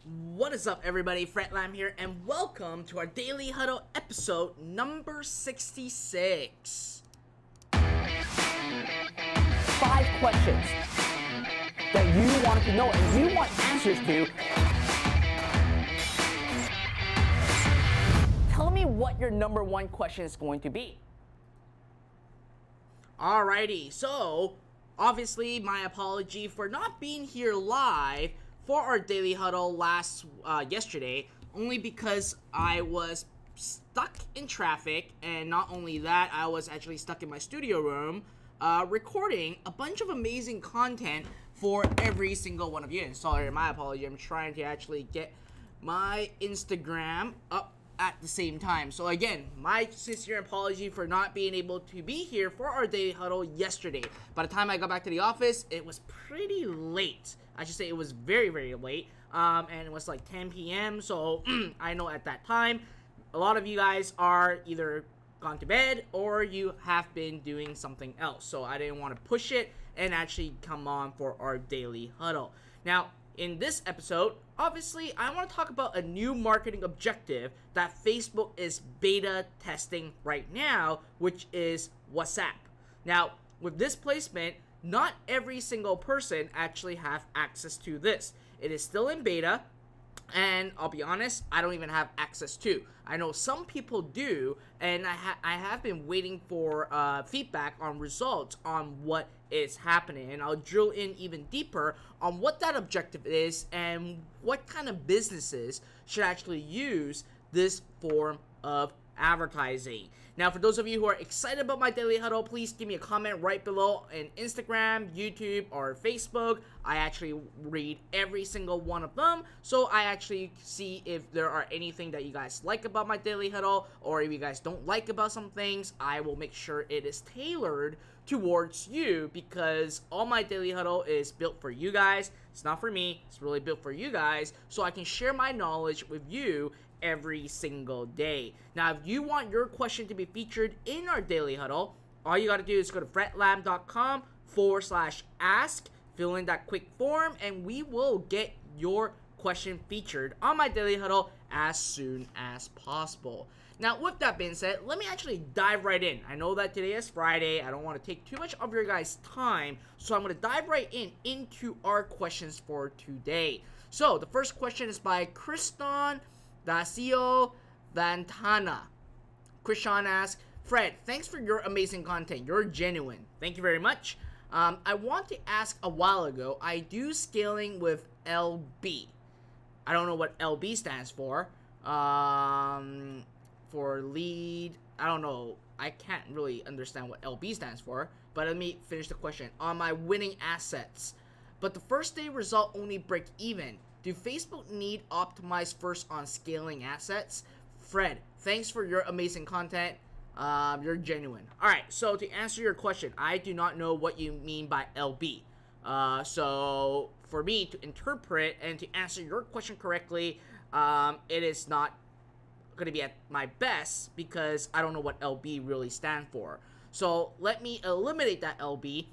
What is up, everybody? Fred Lam here, and welcome to our Daily Huddle episode number 66. 5 questions that you want to know and you want answers to. Tell me what your number 1 question is going to be. Alrighty, so obviously my apology for not being here live for our Daily Huddle yesterday, only because I was stuck in traffic, and not only that, I was actually stuck in my studio room recording a bunch of amazing content for every single one of you. And sorry, my apology, I'm trying to actually get my Instagram up at the same time. So again, my sincere apology for not being able to be here for our Daily Huddle yesterday. By the time I got back to the office, it was pretty late. I should say it was very, very late, and it was like 10 p.m. So I know at that time, a lot of you guys are either gone to bed or you have been doing something else. So I didn't want to push it and actually come on for our Daily Huddle. Now, in this episode, obviously, I want to talk about a new marketing objective that Facebook is beta testing right now, which is WhatsApp. Now, with this placement, not every single person actually have access to this. It is still in beta, and I'll be honest, I don't even have access to. I know some people do, and I have been waiting for feedback on results on what is happening, and I'll drill in even deeper on what that objective is and what kind of businesses should actually use this form of advertising. Now, for those of you who are excited about my Daily Huddle, please give me a comment right below in Instagram, YouTube, or Facebook. I actually read every single one of them, so I actually see if there are anything that you guys like about my Daily Huddle, or if you guys don't like about some things, I will make sure it is tailored towards you, because all my Daily Huddle is built for you guys. It's not for me, it's really built for you guys, so I can share my knowledge with you every single day. Now, if you want your question to be featured in our Daily Huddle, all you gotta do is go to fredlam.com/ask, fill in that quick form, and we will get your question featured on my Daily Huddle as soon as possible. Now, with that being said, let me actually dive right in. I know that today is Friday. I don't want to take too much of your guys' time, so I'm going to dive right into our questions for today. So, the first question is by Kriston Dacio Vantana. Krishan asks, Fred, thanks for your amazing content. You're genuine. Thank you very much. I want to ask, a while ago, I do scaling with LB. I don't know what LB stands for. For lead, I don't know. I can't really understand what LB stands for. But let me finish the question. On my winning assets, but the first day result only break even. Do Facebook need optimize first on scaling assets? Fred, thanks for your amazing content. You're genuine. Alright, so to answer your question, I do not know what you mean by LB. So for me to interpret and to answer your question correctly, it is not going to be at my best because I don't know what LB really stand for. So let me eliminate that LB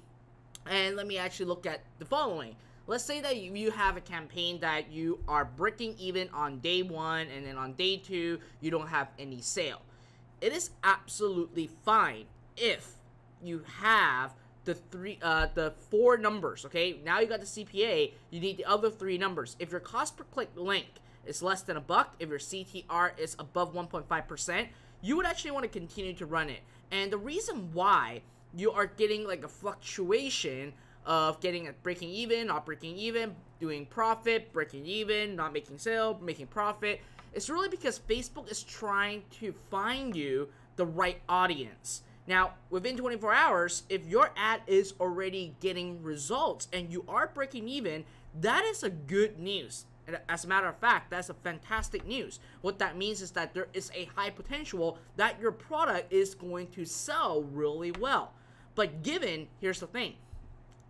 and let me actually look at the following. Let's say that you have a campaign that you are breaking even on day 1, and then on day 2 you don't have any sale. It is absolutely fine if you have the 4 numbers. Okay, now you got the CPA, you need the other 3 numbers. If your cost per click link is less than $1, if your CTR is above 1.5%, you would actually want to continue to run it. And the reason why you are getting like a fluctuation of getting at breaking even, not breaking even, doing profit, breaking even, not making sale, making profit, it's really because Facebook is trying to find you the right audience. Now, within 24 hours, if your ad is already getting results and you are breaking even, that is a good news. And as a matter of fact, that's a fantastic news. What that means is that there is a high potential that your product is going to sell really well. But given, here's the thing,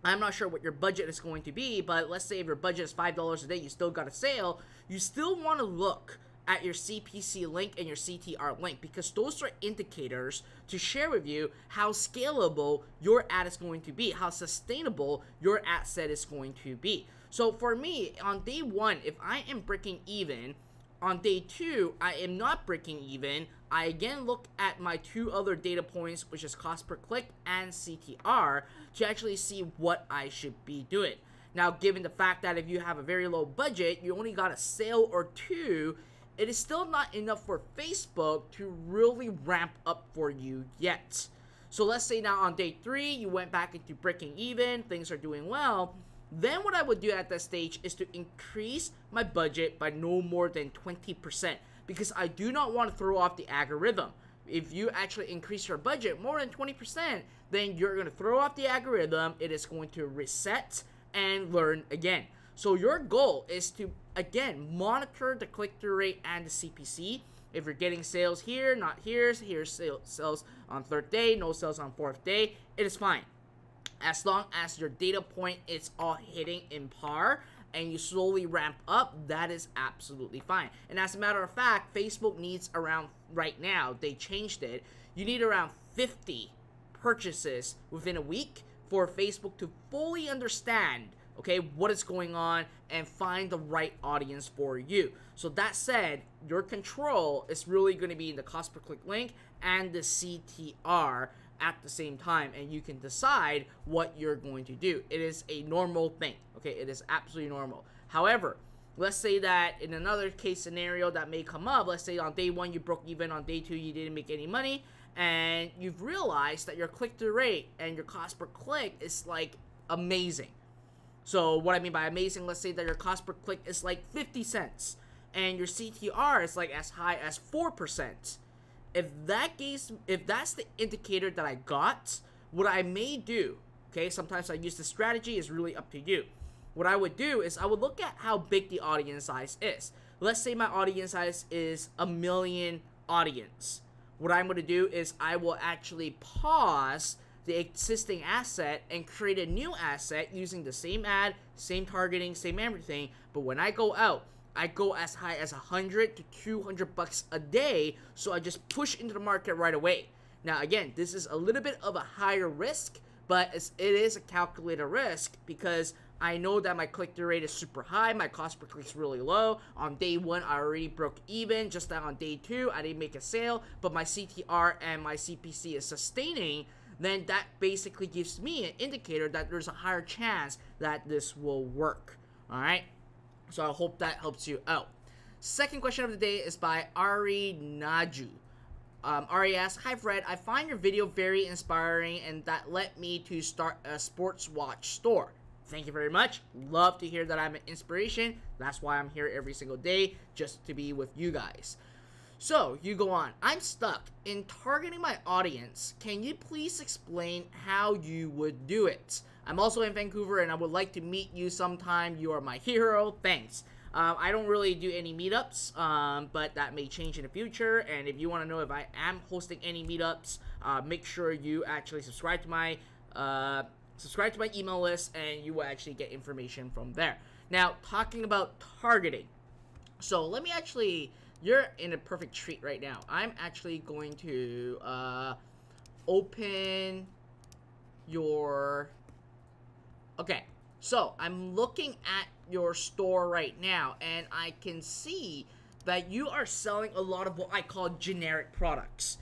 I'm not sure what your budget is going to be, but let's say if your budget is $5 a day, you still got a sale, you still want to look at your CPC link and your CTR link, because those are indicators to share with you how scalable your ad is going to be, how sustainable your ad set is going to be. So for me, on day 1, if I am breaking even, on day 2, I am not breaking even. I again look at my 2 other data points, which is cost per click and CTR, to actually see what I should be doing. Now, given the fact that if you have a very low budget, you only got a sale or 2, it is still not enough for Facebook to really ramp up for you yet. So let's say now on day 3, you went back into breaking even, things are doing well. Then what I would do at that stage is to increase my budget by no more than 20%, because I do not want to throw off the algorithm. If you actually increase your budget more than 20%, then you're going to throw off the algorithm. It is going to reset and learn again. So your goal is to, again, monitor the click-through rate and the CPC. If you're getting sales here, not here, here's sales on 3rd day, no sales on 4th day, it is fine. As long as your data point is all hitting in par and you slowly ramp up, that is absolutely fine. And as a matter of fact, Facebook needs around, right now, they changed it, you need around 50 purchases within a week for Facebook to fully understand, okay, what is going on and find the right audience for you. So that said, your control is really going to be in the cost per click link and the CTR at the same time, and you can decide what you're going to do. It is a normal thing, okay? It is absolutely normal. However, let's say that in another case scenario that may come up, let's say on day 1 you broke even, on day 2 you didn't make any money, and you've realized that your click-through rate and your cost per click is like amazing. So what I mean by amazing, let's say that your cost per click is like 50 cents and your CTR is like as high as 4%. If that's the indicator that I got, what I may do, okay, sometimes I use the strategy, is really up to you. What I would do is I would look at how big the audience size is. Let's say my audience size is 1 million audience. What I'm going to do is I will actually pause the existing asset and create a new asset using the same ad, same targeting, same everything. But when I go out, I go as high as 100 to 200 bucks a day, so I just push into the market right away. Now again, this is a little bit of a higher risk, but it is a calculated risk because I know that my click-through rate is super high, my cost per click is really low. On day 1, I already broke even. Just that on day 2, I didn't make a sale, but my CTR and my CPC is sustaining. Then that basically gives me an indicator that there's a higher chance that this will work. All right. So I hope that helps you out. Second question of the day is by Ari Naju. Ari asks, "Hi Fred, I find your video very inspiring and that led me to start a sports watch store." Thank you very much. Love to hear that I'm an inspiration. That's why I'm here every single day, just to be with you guys. So you go on. "I'm stuck in targeting my audience. Can you please explain how you would do it? I'm also in Vancouver and I would like to meet you sometime. You are my hero. Thanks." I don't really do any meetups, but that may change in the future. And if you want to know if I am hosting any meetups, make sure you actually subscribe to my email list, and you will actually get information from there. Now, talking about targeting. So let me actually, you're in a perfect treat right now. I'm actually going to open your... Okay, so I'm looking at your store right now, and I can see that you are selling a lot of what I call generic products.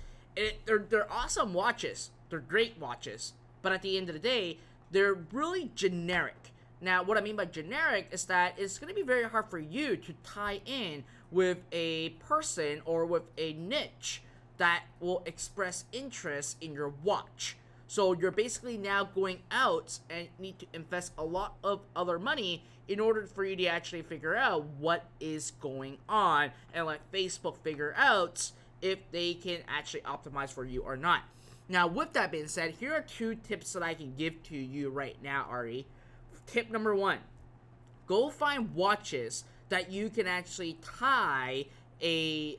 They're awesome watches. They're great watches. But at the end of the day, they're really generic. Now, what I mean by generic is that it's going to be very hard for you to tie in with a person or with a niche that will express interest in your watch. So you're basically now going out and need to invest a lot of other money in order for you to actually figure out what is going on and let Facebook figure out if they can actually optimize for you or not. Now, with that being said, here are 2 tips that I can give to you right now, Ari. Tip number 1, go find watches that you can actually tie a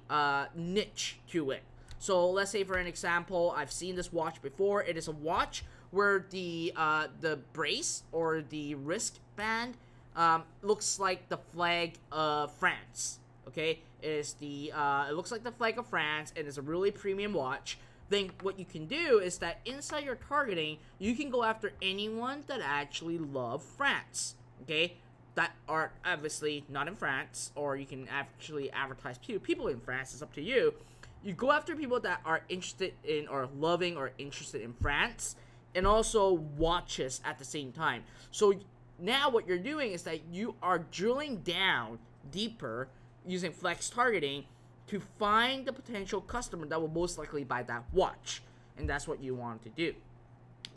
niche to it. So let's say, for an example, I've seen this watch before. It is a watch where the brace or the wristband looks like the flag of France. Okay, it looks like the flag of France, and it's a really premium watch. Then what you can do is that inside your targeting, you can go after anyone that actually loves France. Okay, that are obviously not in France, or you can actually advertise people in France. It's up to you. You go after people that are interested in or loving or interested in France, and also watches at the same time. So now what you're doing is that you are drilling down deeper using flex targeting to find the potential customer that will most likely buy that watch. And that's what you want to do.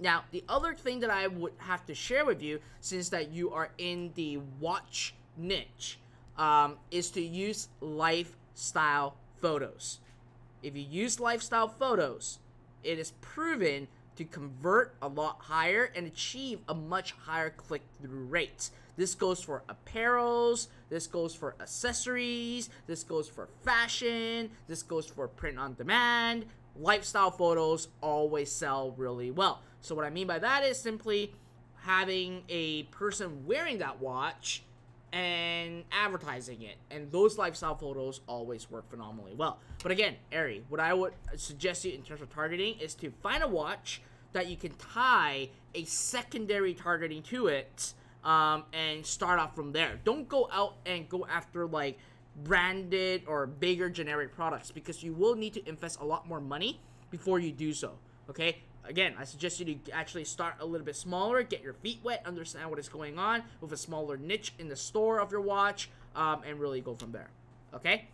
Now, the other thing that I would have to share with you, since that you are in the watch niche, is to use lifestyle photos. If you use lifestyle photos, it is proven to convert a lot higher and achieve a much higher click-through rate. This goes for apparels, this goes for accessories, this goes for fashion, this goes for print on demand. Lifestyle photos always sell really well. So what I mean by that is simply having a person wearing that watch and advertising it, and those lifestyle photos always work phenomenally well. But again, Ari, what I would suggest you in terms of targeting is to find a watch that you can tie a secondary targeting to it, and start off from there. Don't go out and go after like branded or bigger generic products, because you will need to invest a lot more money before you do so. Okay, again, I suggest you to actually start a little bit smaller, get your feet wet, understand what is going on with a smaller niche in the store of your watch, and really go from there. Okay,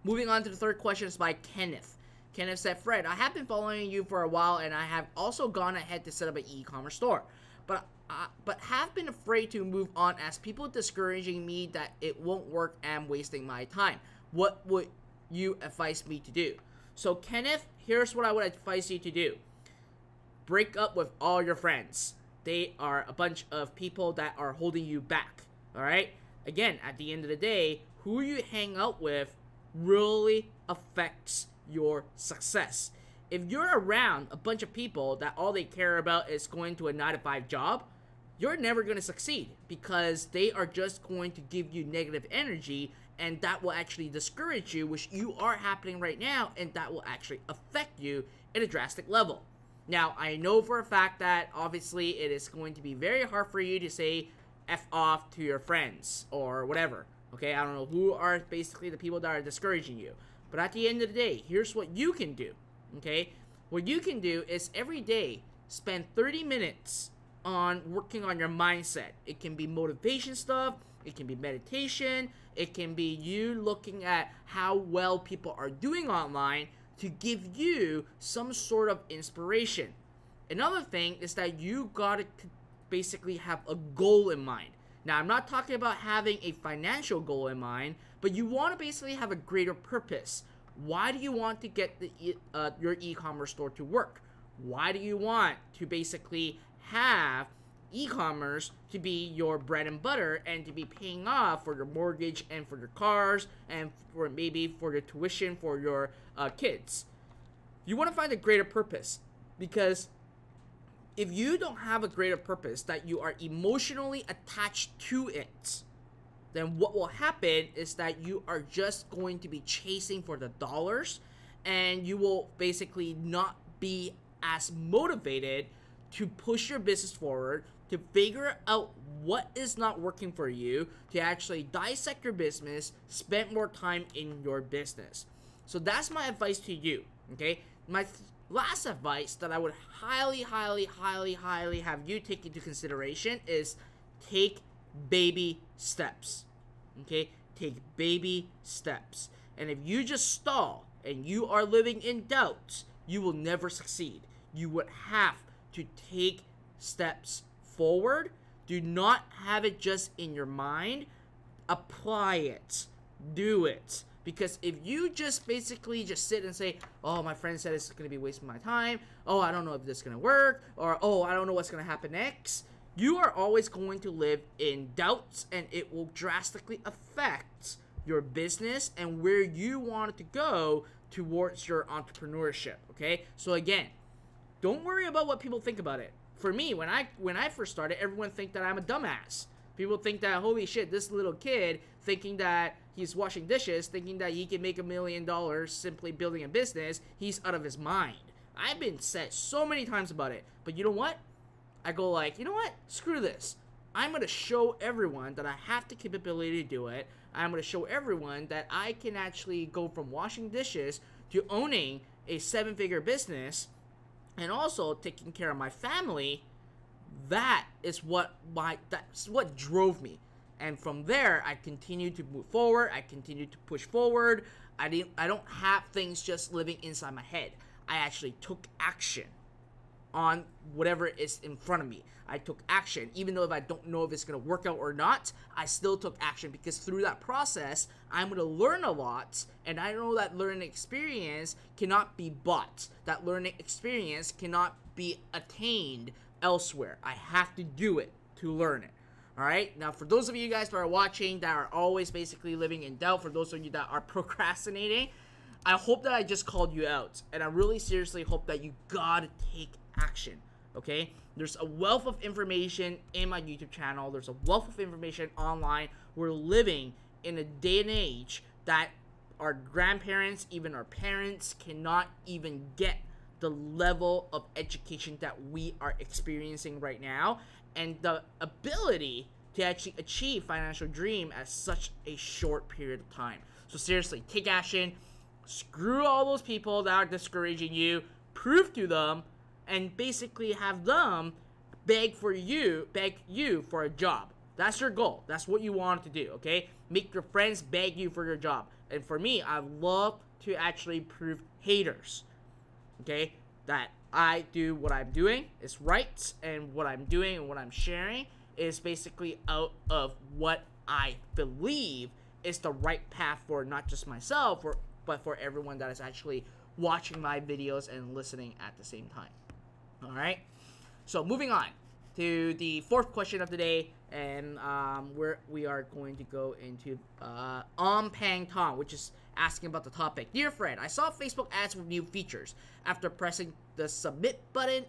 moving on to the third question is by Kenneth. Kenneth said, Fred, I have been following you for a while, and I have also gone ahead to set up an e-commerce store, but have been afraid to move on as people discouraging me that it won't work and wasting my time. What would you advise me to do? So Kenneth, here's what I would advise you to do. Break up with all your friends. They are a bunch of people that are holding you back. Alright? Again, at the end of the day, who you hang out with really affects your success. If you're around a bunch of people that all they care about is going to a 9-to-5 job, you're never going to succeed, because they are just going to give you negative energy, and that will actually discourage you, which you are happening right now, and that will actually affect you at a drastic level. Now, I know for a fact that obviously it is going to be very hard for you to say F off to your friends or whatever. Okay, I don't know who are basically the people that are discouraging you. But at the end of the day, here's what you can do. Okay, what you can do is every day spend 30 minutes on working on your mindset. It can be motivation stuff, it can be meditation, it can be you looking at how well people are doing online to give you some sort of inspiration. Another thing is that you gotta basically have a goal in mind. Now, I'm not talking about having a financial goal in mind, but you want to basically have a greater purpose. Why do you want to get your e-commerce store to work? Why do you want to basically have e-commerce to be your bread and butter and to be paying off for your mortgage and for your cars and for maybe for your tuition for your kids? You want to find a greater purpose, because if you don't have a greater purpose that you are emotionally attached to it, then what will happen is that you are just going to be chasing for the dollars, and you will basically not be as motivated to push your business forward, to figure out what is not working for you, to actually dissect your business, spend more time in your business. So that's my advice to you, okay? My last advice that I would highly have you take into consideration is take baby steps. Okay, take baby steps. And if you just stall and you are living in doubt, you will never succeed. You would have to take steps forward. Do not have it just in your mind. Apply it. Do it. Because if you just basically just sit and say, oh, my friend said it's going to be wasting my time, oh, I don't know if this is going to work, or oh, I don't know what's going to happen next, you are always going to live in doubts, and it will drastically affect your business and where you want it to go towards your entrepreneurship, okay? So again, don't worry about what people think about it. For me, when I first started, everyone think that I'm a dumbass. People think that, holy shit, this little kid thinking that he's washing dishes, thinking that he can make $1 million simply building a business, he's out of his mind. I've been said so many times about it. But you know what? I go like, you know what? Screw this. I'm going to show everyone that I have the capability to do it. I'm going to show everyone that I can actually go from washing dishes to owning a 7-figure business and also taking care of my family. That's what drove me. And from there, I continued to move forward. I continued to push forward. I don't have things just living inside my head. I actually took action on whatever is in front of me. I took action, even though if I don't know if it's going to work out or not, I still took action, because through that process, I'm going to learn a lot, and I know that learning experience cannot be bought. That learning experience cannot be attained elsewhere. I have to do it to learn it. Alright, now for those of you guys that are watching that are always basically living in doubt, for those of you that are procrastinating, I hope that I just called you out, and I really seriously hope that you gotta take action, okay? There's a wealth of information in my YouTube channel. There's a wealth of information online. We're living in a day and age that our grandparents, even our parents, cannot even get the level of education that we are experiencing right now, and the ability to actually achieve financial dream at such a short period of time. So seriously, take action. Screw all those people that are discouraging you. Prove to them, and basically have them beg you for a job. That's your goal. That's what you want to do, okay? Make your friends beg you for your job. And for me, I love to actually prove haters, okay, that I do what I'm doing is right, and what I'm doing and what I'm sharing is basically out of what I believe is the right path for not just myself, but for everyone that is actually watching my videos and listening at the same time. Alright, so moving on to the fourth question of the day, and we are going to go into Pang Tong, which is asking about the topic. Dear Fred, I saw Facebook ads with new features. After pressing the submit button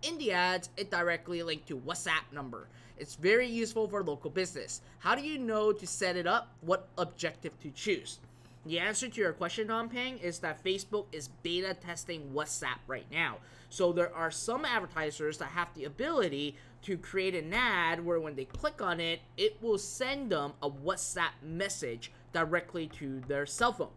in the ads, it directly linked to WhatsApp number. It's very useful for local business. How do you know to set it up? What objective to choose? The answer to your question, Pang, is that Facebook is beta testing WhatsApp right now. So there are some advertisers that have the ability to create an ad where when they click on it, it will send them a WhatsApp message directly to their cell phone.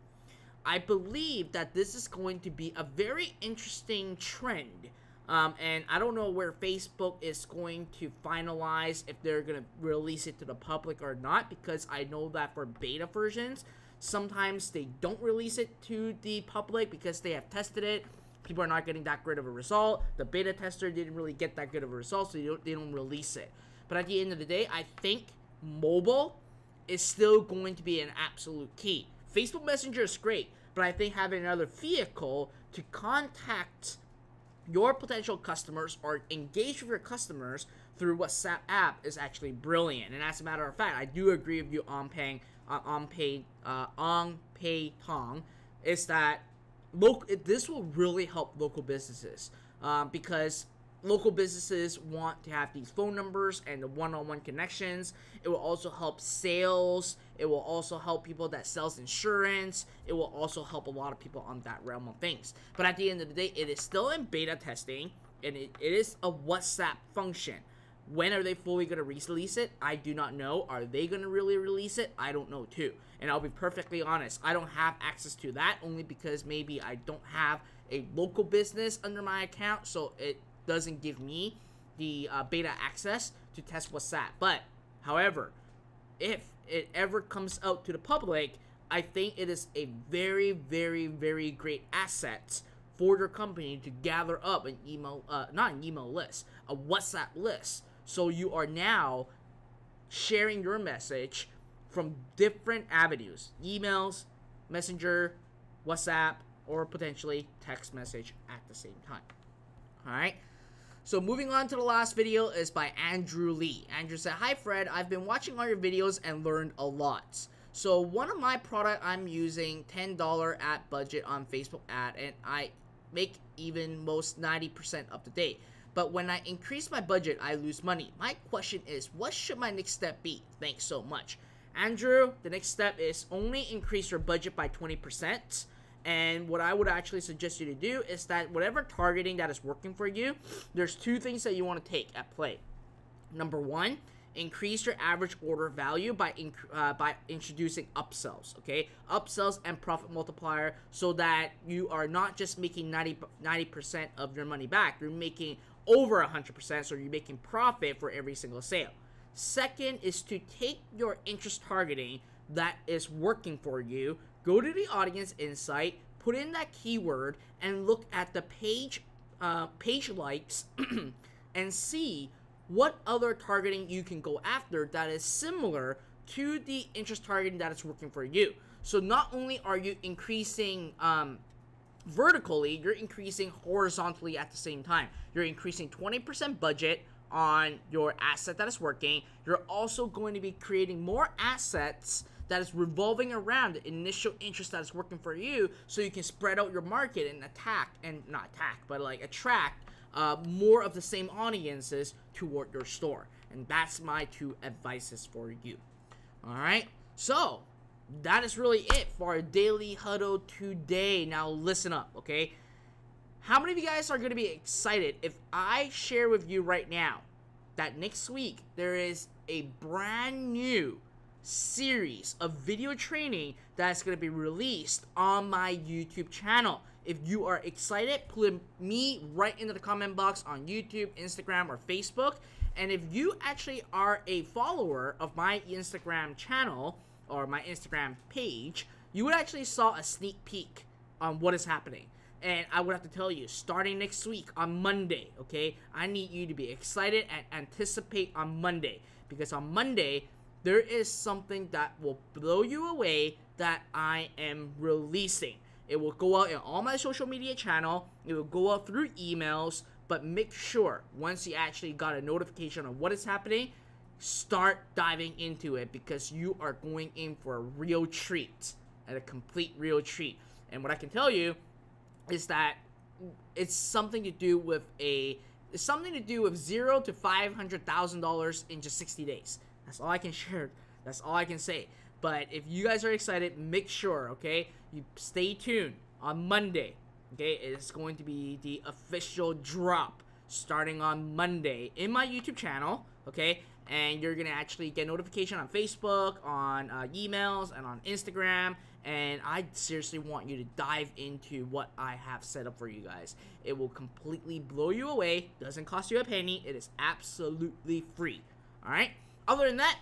I believe that this is going to be a very interesting trend. And I don't know where Facebook is going to finalize, if they're going to release it to the public or not, because I know that for beta versions, sometimes they don't release it to the public because they have tested it. People are not getting that great of a result. The beta tester didn't really get that good of a result, so they don't release it. But at the end of the day, I think mobile is still going to be an absolute key. Facebook Messenger is great, but I think having another vehicle to contact your potential customers or engage with your customers through WhatsApp app is actually brilliant. And as a matter of fact, I do agree with you on Pay Tong, is that this will really help local businesses, because local businesses want to have these phone numbers and the one-on-one connections. It will also help sales. It will also help people that sells insurance. It will also help a lot of people on that realm of things. But at the end of the day, it is still in beta testing, and it is a WhatsApp function. When are they fully going to release it? I do not know. Are they going to really release it? I don't know too. And I'll be perfectly honest, I don't have access to that, only because maybe I don't have a local business under my account, so it doesn't give me the beta access to test WhatsApp. But however, if it ever comes out to the public, I think it is a very, very, very great asset for your company to gather up an email, not an email list, a WhatsApp list. So you are now sharing your message from different avenues: emails, Messenger, WhatsApp, or potentially text message at the same time. Alright, so moving on to the last video is by Andrew Lee. Andrew said, "Hi Fred, I've been watching all your videos and learned a lot. So one of my product, I'm using $10 ad budget on Facebook ad, and I make even most 90% up to date. But when I increase my budget, I lose money. My question is, what should my next step be? Thanks so much." Andrew, the next step is only increase your budget by 20%. And what I would actually suggest you to do is that whatever targeting that is working for you, there's two things that you want to take at play. Number one increase your average order value by introducing upsells, okay? Upsells and profit multiplier, so that you are not just making 90% of your money back, you're making over 100%, so you're making profit for every single sale. Second is to take your interest targeting that is working for you, go to the audience insight, put in that keyword, and look at the page likes and see what other targeting you can go after that is similar to the interest targeting that is working for you. So not only are you increasing vertically, you're increasing horizontally at the same time. You're increasing 20% budget on your asset that is working. You're also going to be creating more assets that is revolving around the initial interest that is working for you, so you can spread out your market and attract more of the same audiences toward your store. And that's my 2 advices for you. Alright, so that is really it for our daily huddle today. Now listen up, okay? How many of you guys are going to be excited if I share with you right now that next week there is a brand new series of video training that's going to be released on my YouTube channel? If you are excited, put me right into the comment box on YouTube, Instagram, or Facebook. And if you actually are a follower of my Instagram channel or my Instagram page, you would actually saw a sneak peek on what is happening. And I would have to tell you, starting next week on Monday, okay, I need you to be excited and anticipate on Monday, because on Monday there is something that will blow you away that I am releasing. It will go out in all my social media channel. It will go out through emails. But make sure, once you actually got a notification of what is happening, start diving into it, because you are going in for a real treat, and a complete real treat. And what I can tell you is that it's something to do with $0 to $500,000 in just 60 days. That's all I can share. That's all I can say. But if you guys are excited, make sure, okay, you stay tuned on Monday. Okay, it's going to be the official drop starting on Monday in my YouTube channel, okay? And you're going to actually get notification on Facebook, on emails, and on Instagram. And I seriously want you to dive into what I have set up for you guys. It will completely blow you away. Doesn't cost you a penny. It is absolutely free. All right? Other than that,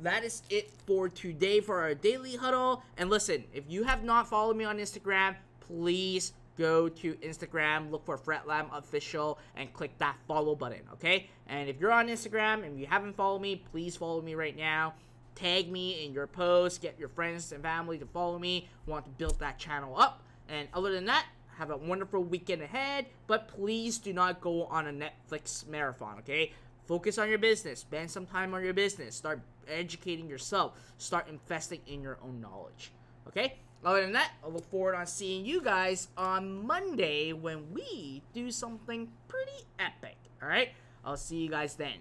that is it for today for our daily huddle. And listen, if you have not followed me on Instagram, please go to Instagram, look for Fred Lam Official, and click that follow button, okay? And if you're on Instagram and you haven't followed me, please follow me right now. Tag me in your posts, get your friends and family to follow me. We want to build that channel up. And other than that, have a wonderful weekend ahead, but please do not go on a Netflix marathon, okay? Focus on your business. Spend some time on your business. Start educating yourself. Start investing in your own knowledge, okay? Other than that, I look forward on seeing you guys on Monday when we do something pretty epic, alright? I'll see you guys then.